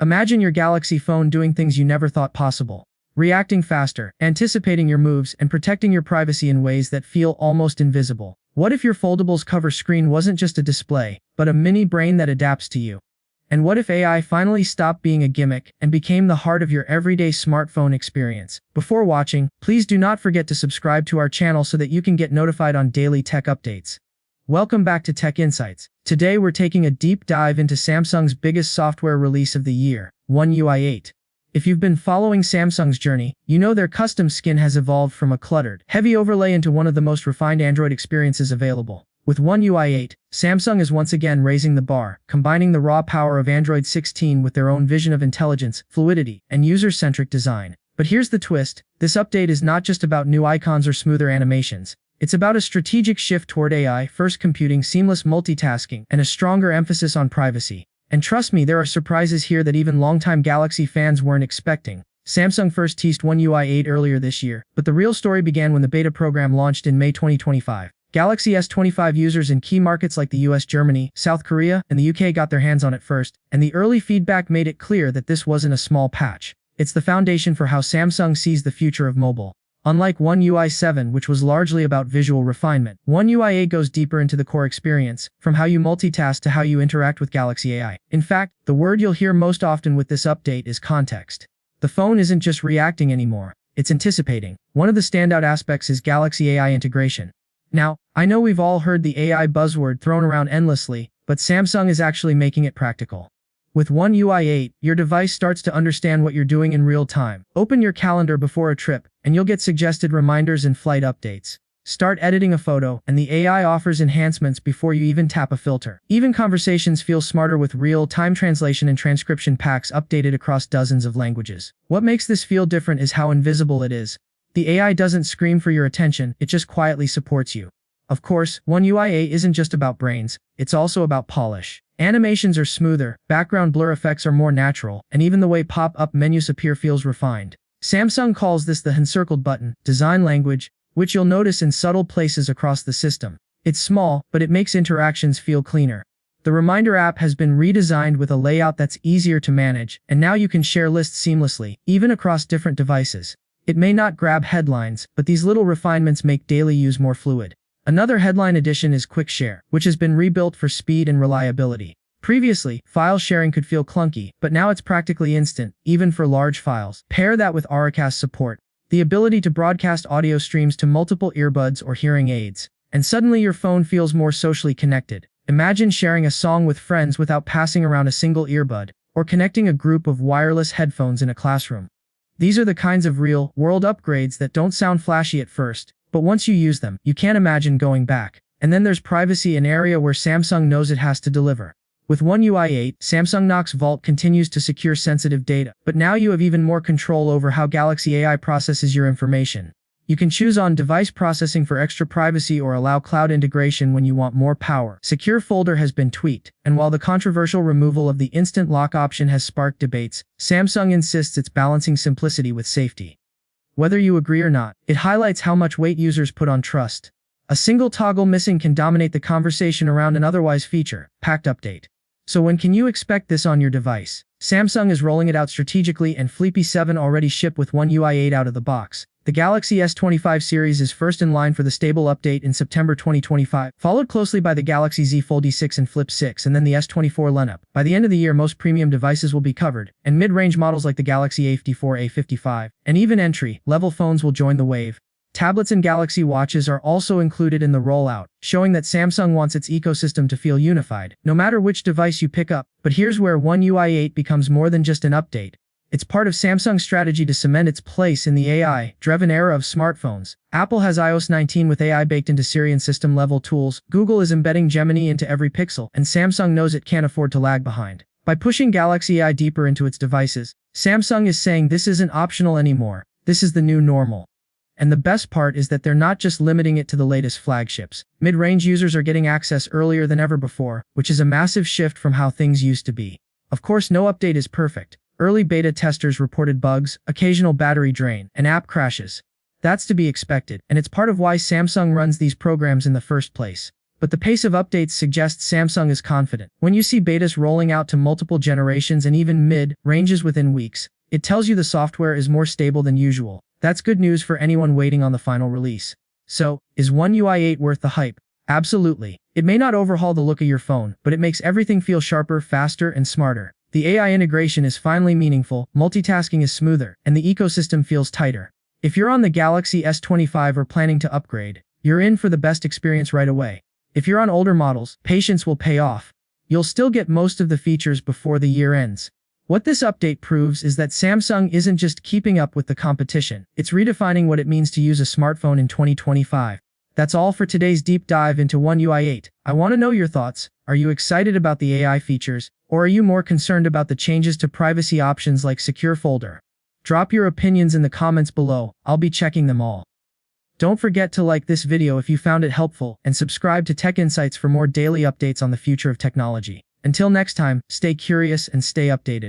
Imagine your Galaxy phone doing things you never thought possible. Reacting faster, anticipating your moves, and protecting your privacy in ways that feel almost invisible. What if your foldables cover screen wasn't just a display, but a mini brain that adapts to you? And what if AI finally stopped being a gimmick and became the heart of your everyday smartphone experience? Before watching, please do not forget to subscribe to our channel so that you can get notified on daily tech updates. Welcome back to Tech Insights. Today we're taking a deep dive into Samsung's biggest software release of the year, One UI 8. If you've been following Samsung's journey, you know their custom skin has evolved from a cluttered, heavy overlay into one of the most refined Android experiences available. With One UI 8, Samsung is once again raising the bar, combining the raw power of Android 16 with their own vision of intelligence, fluidity, and user-centric design. But here's the twist: this update is not just about new icons or smoother animations. It's about a strategic shift toward AI-first computing, seamless multitasking, and a stronger emphasis on privacy. And trust me, there are surprises here that even longtime Galaxy fans weren't expecting. Samsung first teased One UI 8 earlier this year, but the real story began when the beta program launched in May 2025. Galaxy S25 users in key markets like the US, Germany, South Korea, and the UK got their hands on it first, and the early feedback made it clear that this wasn't a small patch. It's the foundation for how Samsung sees the future of mobile. Unlike One UI 7, which was largely about visual refinement, One UI 8 goes deeper into the core experience, from how you multitask to how you interact with Galaxy AI. In fact, the word you'll hear most often with this update is context. The phone isn't just reacting anymore, it's anticipating. One of the standout aspects is Galaxy AI integration. Now, I know we've all heard the AI buzzword thrown around endlessly, but Samsung is actually making it practical. With One UI 8, your device starts to understand what you're doing in real time. Open your calendar before a trip, and you'll get suggested reminders and flight updates. Start editing a photo, and the AI offers enhancements before you even tap a filter. Even conversations feel smarter with real-time translation and transcription packs updated across dozens of languages. What makes this feel different is how invisible it is. The AI doesn't scream for your attention, it just quietly supports you. Of course, One UI 8 isn't just about brains, it's also about polish. Animations are smoother, background blur effects are more natural, and even the way pop-up menus appear feels refined. Samsung calls this the encircled button design language, which you'll notice in subtle places across the system. It's small, but it makes interactions feel cleaner. The Reminder app has been redesigned with a layout that's easier to manage, and now you can share lists seamlessly, even across different devices. It may not grab headlines, but these little refinements make daily use more fluid. Another headline addition is Quick Share, which has been rebuilt for speed and reliability. Previously, file sharing could feel clunky, but now it's practically instant, even for large files. Pair that with Auracast support, the ability to broadcast audio streams to multiple earbuds or hearing aids, and suddenly your phone feels more socially connected. Imagine sharing a song with friends without passing around a single earbud, or connecting a group of wireless headphones in a classroom. These are the kinds of real-world upgrades that don't sound flashy at first, but once you use them, you can't imagine going back. And then there's privacy, an area where Samsung knows it has to deliver. With One UI 8, Samsung Knox Vault continues to secure sensitive data, but now you have even more control over how Galaxy AI processes your information. You can choose on-device processing for extra privacy or allow cloud integration when you want more power. Secure Folder has been tweaked, and while the controversial removal of the instant lock option has sparked debates, Samsung insists it's balancing simplicity with safety. Whether you agree or not, it highlights how much weight users put on trust. A single toggle missing can dominate the conversation around an otherwise feature-packed update. So when can you expect this on your device? Samsung is rolling it out strategically, and Flippy 7 already shipped with One UI 8 out of the box. The Galaxy S25 series is first in line for the stable update in September 2025, followed closely by the Galaxy Z Fold E6 and Flip 6, and then the S24 lineup. By the end of the year, most premium devices will be covered, and mid-range models like the Galaxy A54, A55, and even entry-level phones will join the wave. Tablets and Galaxy Watches are also included in the rollout, showing that Samsung wants its ecosystem to feel unified, no matter which device you pick up. But here's where One UI 8 becomes more than just an update. It's part of Samsung's strategy to cement its place in the AI-driven era of smartphones. Apple has iOS 19 with AI baked into Siri and system-level tools, Google is embedding Gemini into every pixel, and Samsung knows it can't afford to lag behind. By pushing Galaxy AI deeper into its devices, Samsung is saying this isn't optional anymore, this is the new normal. And the best part is that they're not just limiting it to the latest flagships. Mid-range users are getting access earlier than ever before, which is a massive shift from how things used to be. Of course, no update is perfect. Early beta testers reported bugs, occasional battery drain, and app crashes. That's to be expected, and it's part of why Samsung runs these programs in the first place. But the pace of updates suggests Samsung is confident. When you see betas rolling out to multiple generations and even mid-ranges within weeks, it tells you the software is more stable than usual. That's good news for anyone waiting on the final release. So, is One UI 8 worth the hype? Absolutely. It may not overhaul the look of your phone, but it makes everything feel sharper, faster, and smarter. The AI integration is finally meaningful, multitasking is smoother, and the ecosystem feels tighter. If you're on the Galaxy S25 or planning to upgrade, you're in for the best experience right away. If you're on older models, patience will pay off. You'll still get most of the features before the year ends. What this update proves is that Samsung isn't just keeping up with the competition, it's redefining what it means to use a smartphone in 2025. That's all for today's deep dive into One UI 8. I want to know your thoughts. Are you excited about the AI features, or are you more concerned about the changes to privacy options like Secure Folder? Drop your opinions in the comments below. I'll be checking them all. Don't forget to like this video if you found it helpful, and subscribe to Tech Insights for more daily updates on the future of technology. Until next time, stay curious and stay updated.